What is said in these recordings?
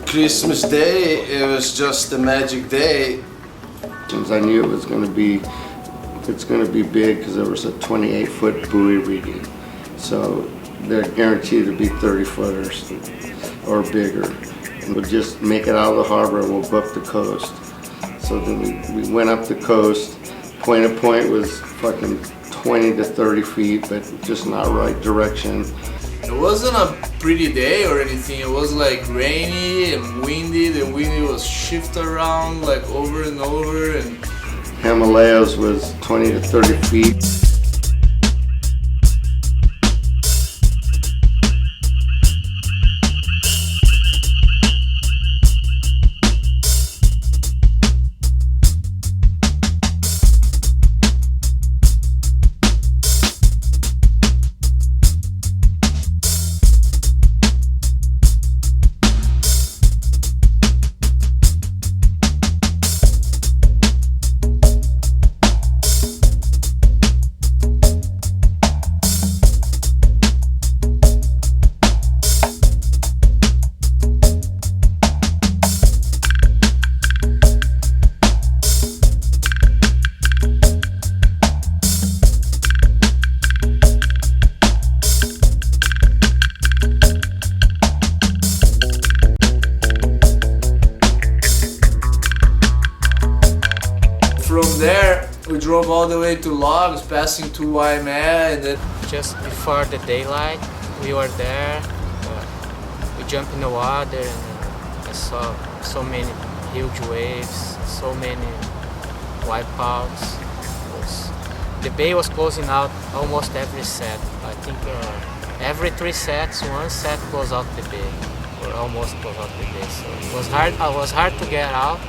Christmas Day, it was just a magic day. Since I knew it's going to be big because there was a 28-foot buoy reading, so they're guaranteed to be 30-footers or bigger. And we'll just make it out of the harbor and we'll book the coast. So then we went up the coast. Point to point was fucking 20 to 30 feet, but just not right direction. It wasn't a pretty day or anything. It was like rainy and windy. The wind was shift around like over and over. And Himalayas was 20 to 30 feet. from there, we drove all the way to Logs, passing to Waimea, and then just before the daylight, we were there. We jumped in the water, and I saw so many huge waves, so many wipeouts. The bay was closing out almost every set. I think every 3 sets, 1 set goes out the bay, or almost goes out the bay. So it was hard. It was hard to get out,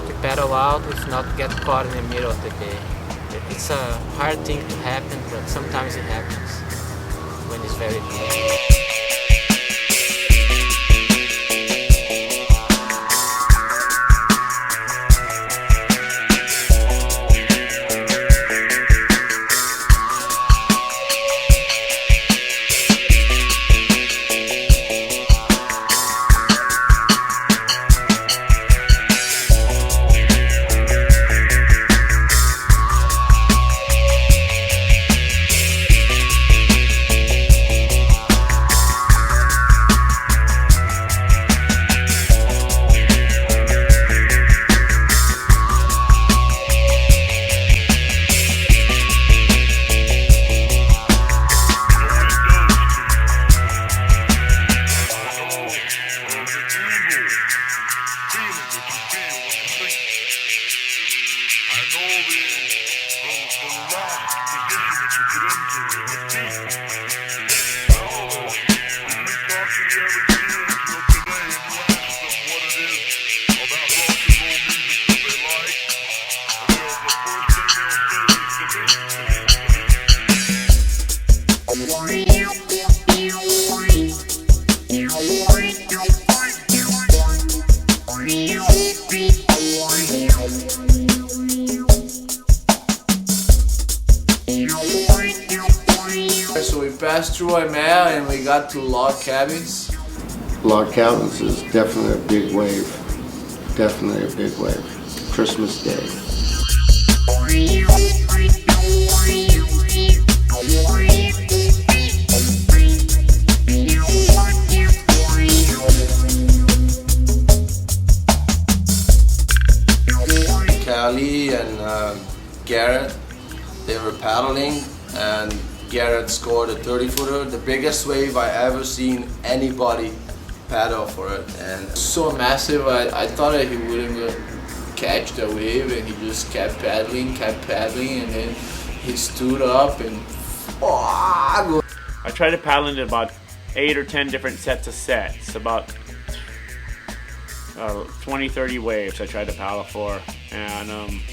to paddle out, if not get caught in the middle of the bay. It's a hard thing to happen, but sometimes it happens when it's very deep. so we passed through Waimea and we got to Log Cabins. Log Cabins is definitely a big wave. Definitely a big wave. Christmas Day. Callie and Garrett, they were paddling, and Garrett scored a 30-footer, the biggest wave I ever seen anybody paddle for it. And So massive, I thought that he wouldn't catch the wave, and he just kept paddling, and then he stood up and I tried to paddle into about 8 or 10 different sets of sets, about 20-30 waves I tried to paddle for, and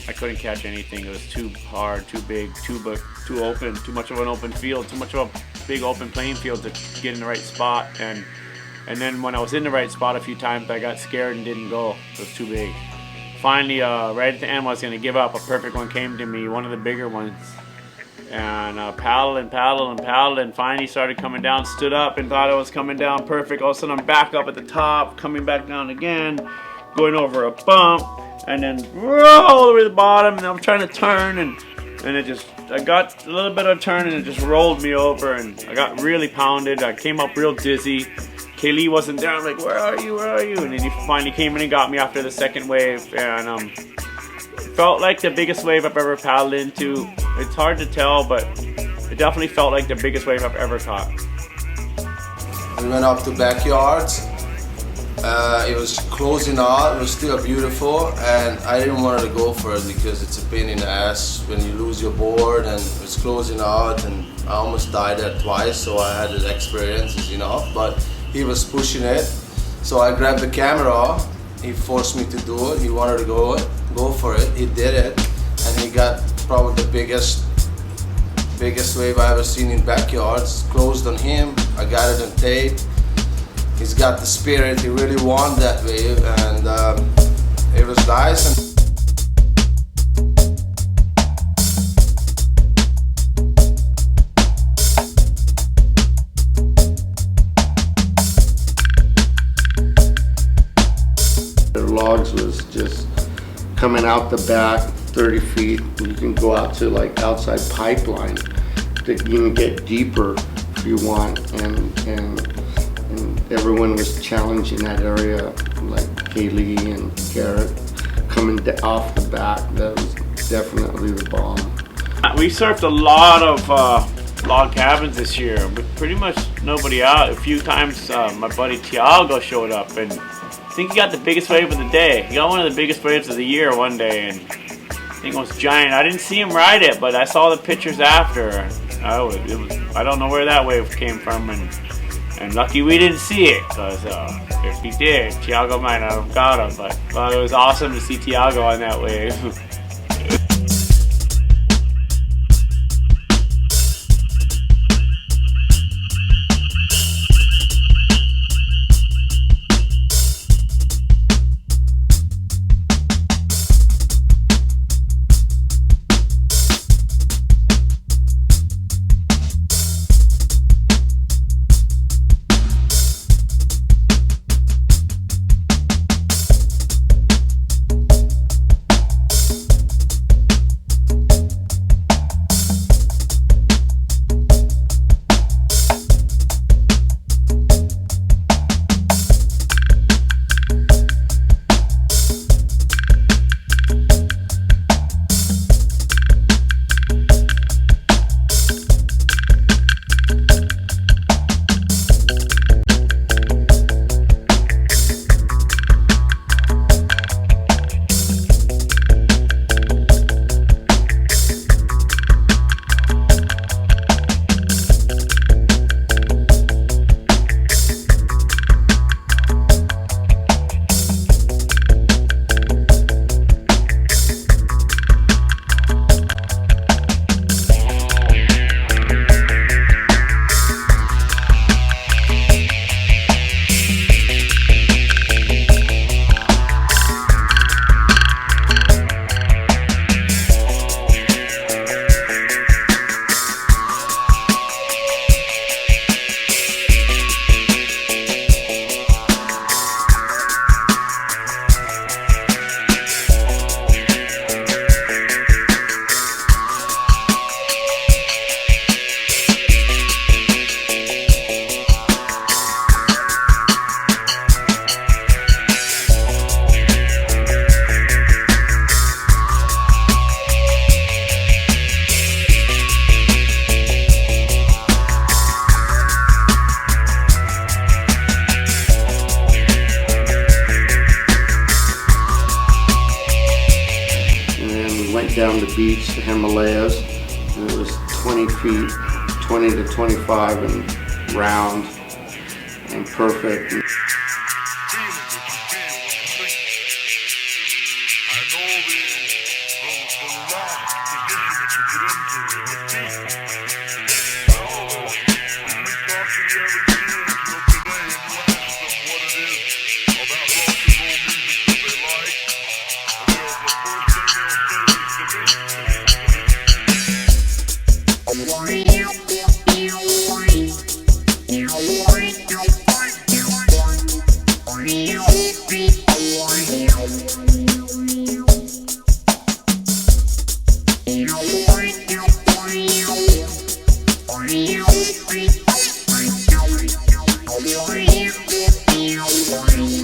I couldn't catch anything. It was too hard, too big, too open, too much of an open field, too much of a big open playing field to get in the right spot. And then when I was in the right spot a few times, I got scared and didn't go. It was too big. Finally, right at the end, I was going to give up. A perfect one came to me, one of the bigger ones, and paddling. Finally started coming down, stood up and thought I was coming down perfect. All of a sudden I'm back up at the top, coming back down again, going over a bump, and then all the way to the bottom, and I'm trying to turn, and I got a little bit of turn, and it just rolled me over, and I got really pounded. I came up real dizzy. Kaylee wasn't there. I'm like, where are you? And then he finally came in and got me after the second wave, and felt like the biggest wave I've ever paddled into. It's hard to tell, but it definitely felt like the biggest wave I've ever caught. We went up to backyards. It was closing out. It was still beautiful, and I didn't want to go for it because it's a pain in the ass when you lose your board and it's closing out. And I almost died there twice, so I had the experiences enough. But he was pushing it, so I grabbed the camera. He forced me to do it. He wanted to go for it. He did it, and he got probably the biggest wave I ever seen in backyards. Closed on him. I got it on tape. He's got the spirit. He really won that wave, and it was nice. The logs was just coming out the back 30 feet. You can go out to like outside pipeline that you can get deeper if you want, and everyone was challenging that area, like Kaylee and Garrett coming off the back. That was definitely the bomb. We surfed a lot of log cabins this year with pretty much nobody out. A few times my buddy Tiago showed up, and I think he got the biggest wave of the day. He got one of the biggest waves of the year one day, and I think it was giant. I didn't see him ride it, but I saw the pictures after. I don't know where that wave came from, and lucky we didn't see it, because if he did, Tiago might not have got him. But it was awesome to see Tiago on that wave. Down the beach, the Himalayas, and it was 20 feet, 20 to 25, and round and perfect. Peace.